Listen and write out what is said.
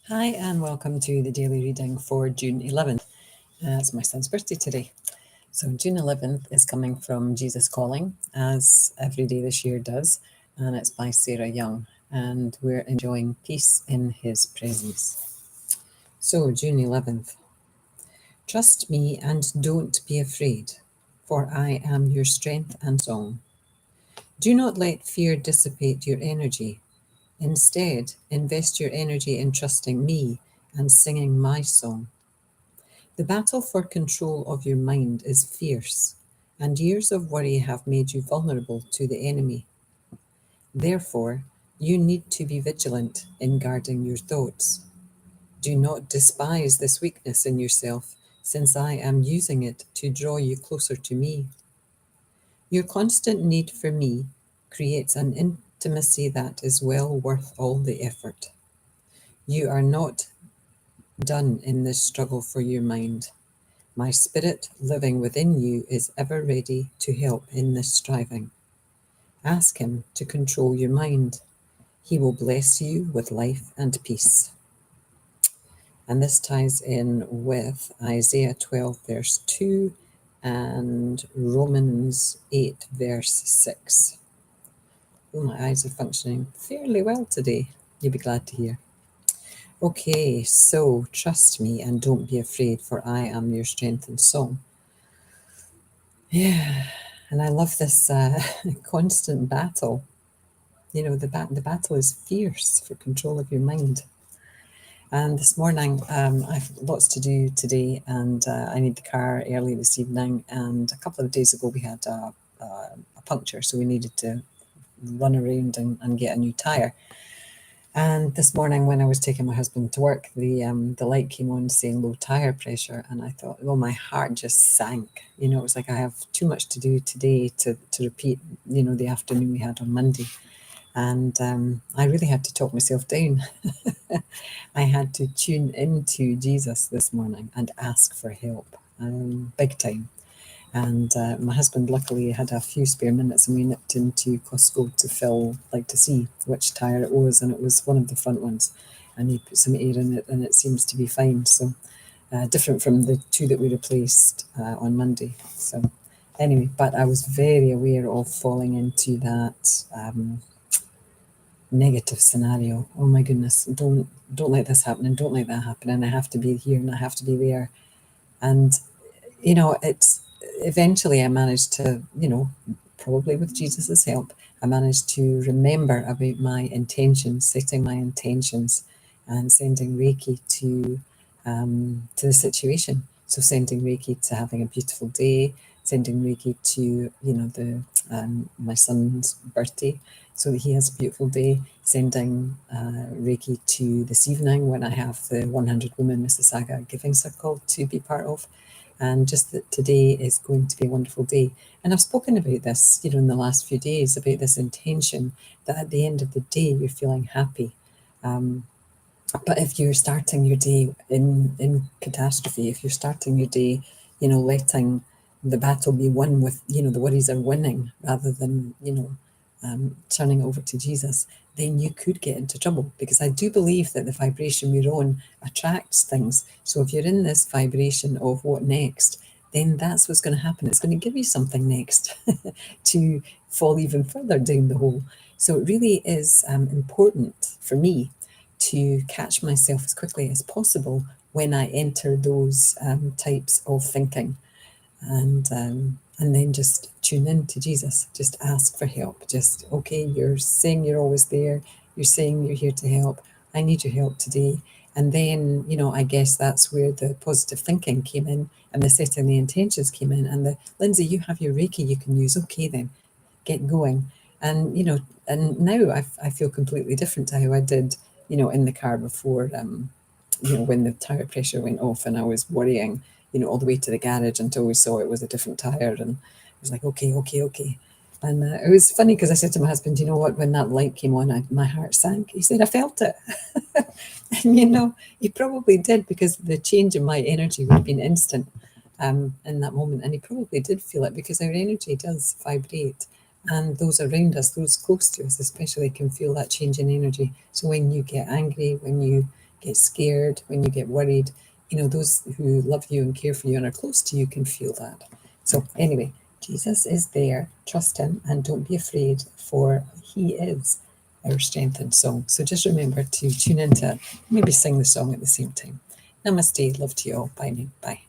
Hi, and welcome to the daily reading for June 11th. It's my son's birthday today. So, June 11th is coming from Jesus Calling, as every day this year does, and it's by Sarah Young. And we're enjoying peace in his presence. So, June 11th. Trust me and don't be afraid, for I am your strength and song. Do not let fear dissipate your energy. Instead, invest your energy in trusting me and singing my song. The battle for control of your mind is fierce, and years of worry have made you vulnerable to the enemy. Therefore, you need to be vigilant in guarding your thoughts. Do not despise this weakness in yourself, since I am using it to draw you closer to me. Your constant need for me creates an intimacy that is well worth all the effort. You are not done in this struggle for your mind. My spirit living within you is ever ready to help in this striving. Ask him to control your mind. He will bless you with life and peace. And this ties in with Isaiah 12, verse 2 and Romans 8, verse 6. Oh, my eyes are functioning fairly well today. You'll be glad to hear. Okay, so trust me and don't be afraid, for I am your strength and song. Yeah, and I love this constant battle. You know, the battle is fierce for control of your mind. And this morning, I've lots to do today, and I need the car early this evening. And a couple of days ago, we had a puncture, so we needed to run around and get a new tire. And this morning, when I was taking my husband to work, the light came on saying low tire pressure, and I thought, well, my heart just sank. You know, it was like I have too much to do today to repeat, you know, the afternoon we had on Monday. And I really had to talk myself down. I had to tune into Jesus this morning and ask for help, big time. And my husband luckily had a few spare minutes, and we nipped into Costco to to see which tyre it was, and it was one of the front ones. And he put some air in it, and it seems to be fine. So different from the two that we replaced on Monday. So anyway, but I was very aware of falling into that negative scenario. Oh my goodness, don't let this happen, and don't let that happen, and I have to be here, and I have to be there. And you know, it's eventually I managed to, you know, probably with Jesus's help, I managed to remember about my intentions, setting my intentions, and sending Reiki to the situation. So sending Reiki to having a beautiful day, sending Reiki to, you know, the my son's birthday, so that he has a beautiful day. Sending Reiki to this evening when I have the 100 Women Mississauga Giving Circle to be part of. And just that today is going to be a wonderful day. And I've spoken about this, you know, in the last few days, about this intention that at the end of the day, you're feeling happy. But if you're starting your day in catastrophe, if you're starting your day, you know, letting the battle be won with, you know, the worries are winning rather than, you know, turning over to Jesus, then you could get into trouble, because I do believe that the vibration we're on attracts things. So if you're in this vibration of what next, then that's what's going to happen. It's going to give you something next to fall even further down the hole. So it really is important for me to catch myself as quickly as possible when I enter those types of thinking, and then just tune in to Jesus. Just ask for help. Just, okay, you're saying you're always there. You're saying you're here to help. I need your help today. And then, you know, I guess that's where the positive thinking came in, and the setting the intentions came in, and the, Lindsay, you have your Reiki you can use. Okay, then get going. And, you know, and now I feel completely different to how I did, you know, in the car before, you know, when the tire pressure went off and I was worrying, you know, all the way to the garage until we saw it was a different tire. And I was like, okay. And it was funny because I said to my husband, you know what, when that light came on, my heart sank. He said, I felt it. And, you know, he probably did, because the change in my energy would have been instant in that moment. And he probably did feel it, because our energy does vibrate. And those around us, those close to us especially, can feel that change in energy. So when you get angry, when you get scared, when you get worried, those who love you and care for you and are close to you can feel that. So anyway, Jesus is there. Trust him and don't be afraid, for he is our strength and song. So just remember to tune into it, maybe sing the song at the same time. Namaste. Love to you all. Bye now. Bye.